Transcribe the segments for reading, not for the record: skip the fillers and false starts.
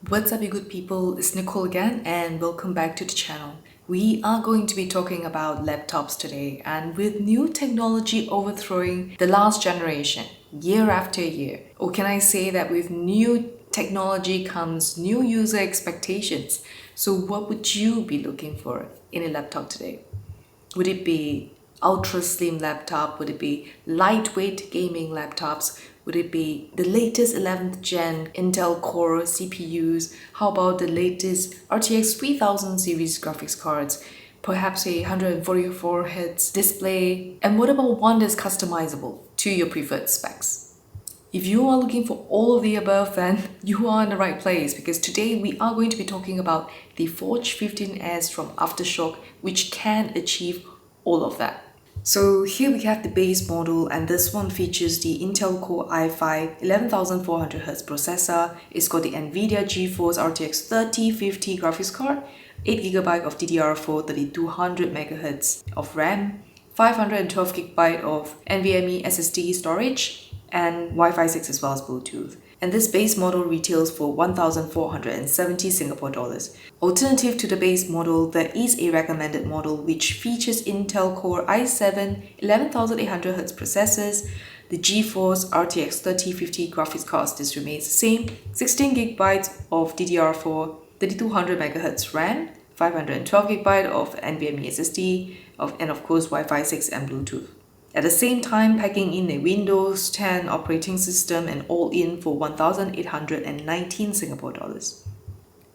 What's up you good people, it's Nicole again and welcome back to the channel. We are going to be talking about laptops today, and with new technology overthrowing the last generation year after year, or can I say that with new technology comes new user expectations. So what would you be looking for in a laptop today? Would it be ultra slim laptop? Would it be lightweight gaming laptops? Would it be the latest 11th gen Intel Core CPUs? How about the latest RTX 3000 series graphics cards? Perhaps a 144Hz display? And what about one that's customizable to your preferred specs? If you are looking for all of the above, then you are in the right place, because today we are going to be talking about the Forge 15S from Aftershock, which can achieve all of that. So here we have the base model, and this one features the Intel Core i5 11400Hz processor. It's got the Nvidia GeForce RTX 3050 graphics card, 8GB of DDR4 3200MHz of RAM, 512GB of NVMe SSD storage, and Wi-Fi 6 as well as Bluetooth. And this base model retails for 1,470 Singapore dollars. Alternative to the base model, there is a recommended model which features Intel Core i7 11800Hz processors, the GeForce RTX 3050 graphics card. This remains the same, 16GB of DDR4, 3200MHz RAM, 512GB of NVMe SSD, and of course Wi-Fi 6 and Bluetooth. At the same time, packing in a Windows 10 operating system and all in for 1,819 Singapore dollars.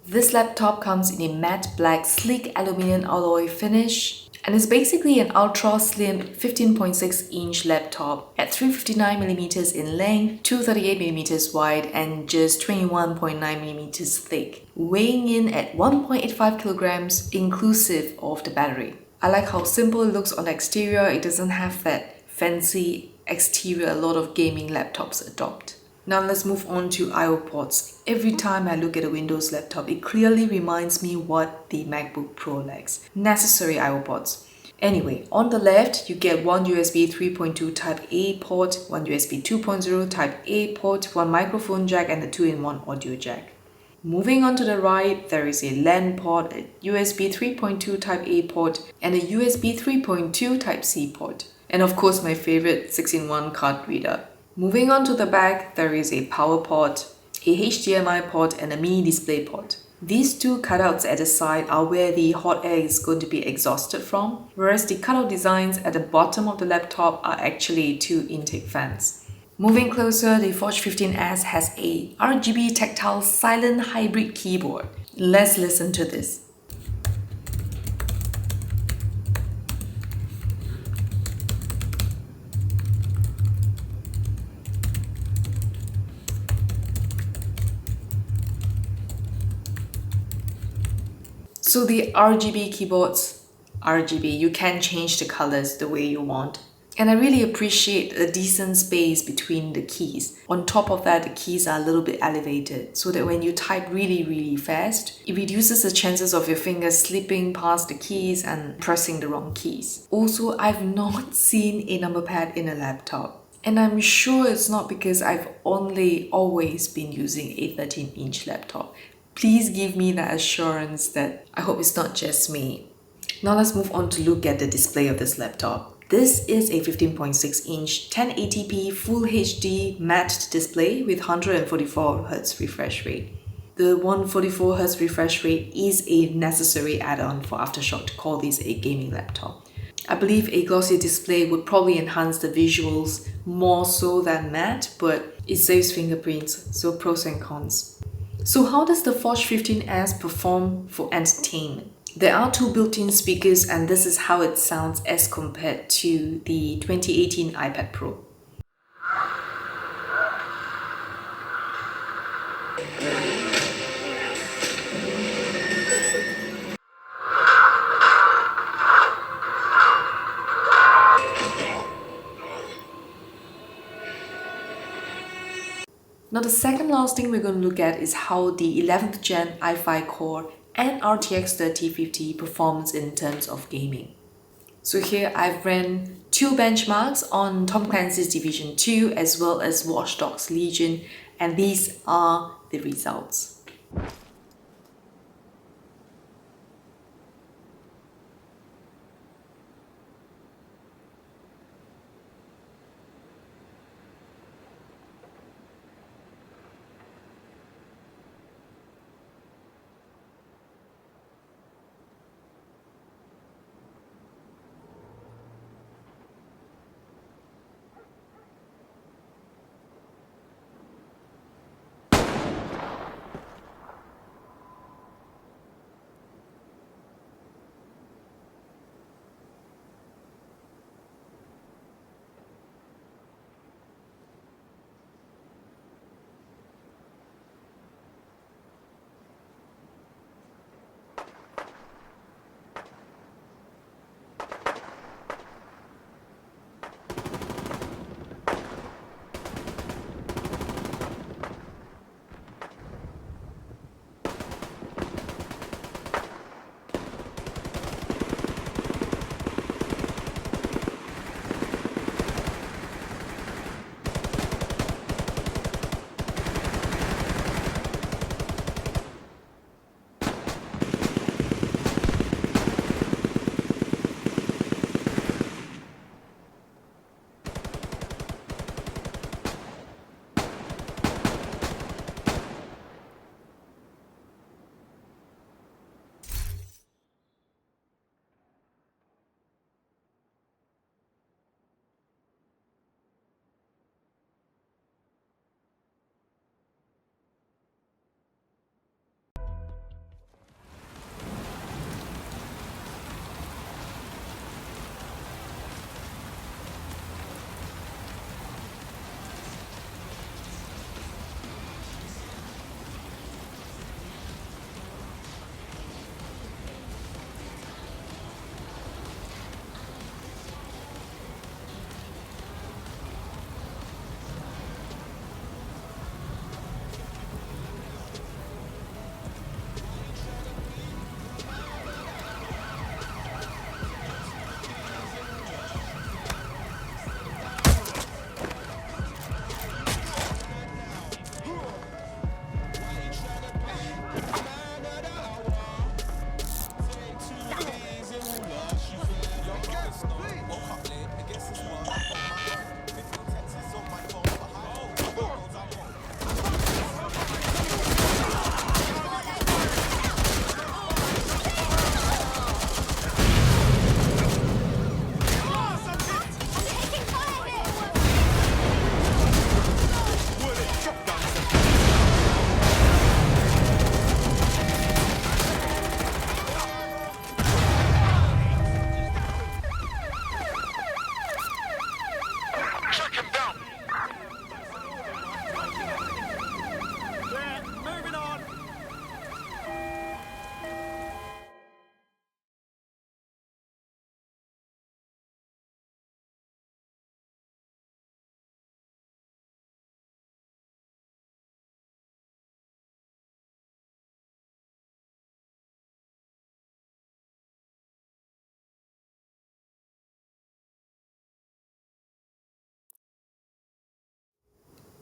This laptop comes in a matte black sleek aluminium alloy finish, and is basically an ultra slim 15.6-inch laptop at 359mm in length, 238mm wide, and just 21.9mm thick, weighing in at 1.85 kilograms inclusive of the battery. I like how simple it looks on the exterior. It doesn't have that fancy exterior a lot of gaming laptops adopt. Now let's move on to I/O ports. Every time I look at a Windows laptop, it clearly reminds me what the MacBook Pro lacks: necessary I/O ports. Anyway, on the left, you get one USB 3.2 Type A port, one USB 2.0 Type A port, one microphone jack, and a 2-in-1 audio jack. Moving on to the right, there is a LAN port, a USB 3.2 Type A port, and a USB 3.2 Type C port. And of course, my favorite 6-in-1 card reader. Moving on to the back, there is a power port, a HDMI port, and a mini display port. These two cutouts at the side are where the hot air is going to be exhausted from, whereas the cutout designs at the bottom of the laptop are actually two intake fans. Moving closer, the Forge 15S has a RGB tactile silent hybrid keyboard. Let's listen to this. So the RGB keyboards, RGB, you can change the colors the way you want. And I really appreciate a decent space between the keys. On top of that, the keys are a little bit elevated so that when you type really fast, it reduces the chances of your fingers slipping past the keys and pressing the wrong keys. Also, I've not seen a number pad in a laptop. And I'm sure it's not because I've only always been using a 13-inch laptop. Please give me that assurance that I hope it's not just me. Now let's move on to look at the display of this laptop. This is a 15.6-inch 1080p Full HD matte display with 144Hz refresh rate. The 144Hz refresh rate is a necessary add-on for Aftershock to call this a gaming laptop. I believe a glossy display would probably enhance the visuals more so than matte, but it saves fingerprints, so pros and cons. So how does the Forge 15S perform for entertainment? There are two built-in speakers, and this is how it sounds as compared to the 2018 iPad Pro. Now the second last thing we're going to look at is how the 11th gen i5 core and RTX 3050 performs in terms of gaming. So here I've ran two benchmarks on Tom Clancy's Division 2 as well as WatchDogs Legion, and these are the results.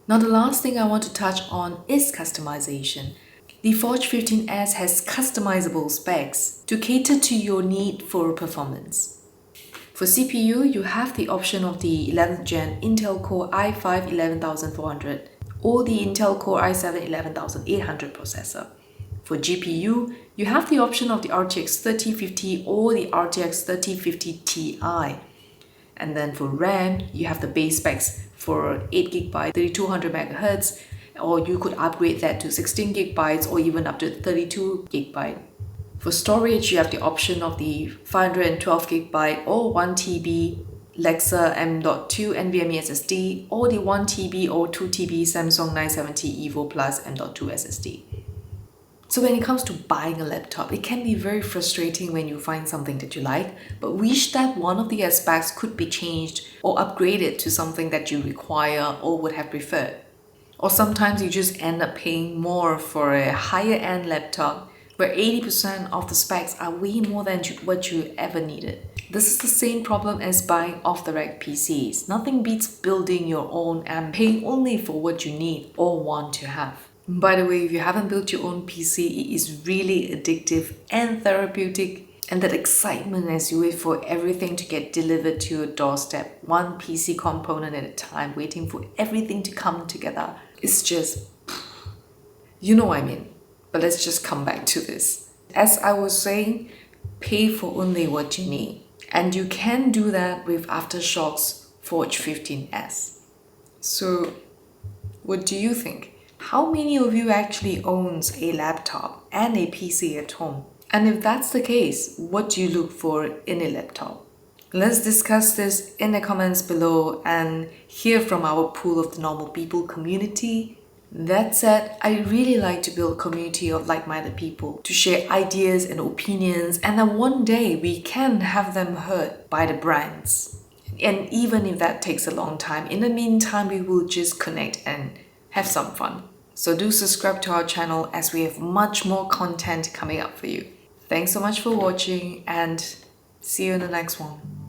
Now the last thing I want to touch on is customization. The Forge 15S has customizable specs to cater to your need for performance. For CPU, you have the option of the 11th gen Intel Core i5 11400 or the Intel Core i7 11800 processor. For GPU, you have the option of the RTX 3050 or the RTX 3050 Ti. And then for RAM, you have the base specs for 8GB 3200 MHz, or you could upgrade that to 16GB or even up to 32GB. For storage, you have the option of the 512GB or 1TB Lexa M.2 NVMe SSD or the 1TB or 2TB Samsung 970 EVO Plus M.2 SSD. So when it comes to buying a laptop, it can be very frustrating when you find something that you like, but wish that one of the aspects could be changed or upgraded to something that you require or would have preferred. Or sometimes you just end up paying more for a higher end laptop where 80% of the specs are way more than what you ever needed. This is the same problem as buying off-the-rack PCs. Nothing beats building your own and paying only for what you need or want to have. By the way, if you haven't built your own PC, it is really addictive and therapeutic. And that excitement as you wait for everything to get delivered to your doorstep, one PC component at a time, waiting for everything to come together. It's just, you know what I mean. But let's just come back to this. As I was saying, pay for only what you need. And you can do that with Aftershock's Forge 15S. So, what do you think? How many of you actually owns a laptop and a PC at home? And if that's the case, what do you look for in a laptop? Let's discuss this in the comments below and hear from our pool of the normal people community. That said, I really like to build a community of like-minded people to share ideas and opinions, and that one day we can have them heard by the brands. And even if that takes a long time, in the meantime, we will just connect and have some fun. So do subscribe to our channel as we have much more content coming up for you. Thanks so much for watching and see you in the next one.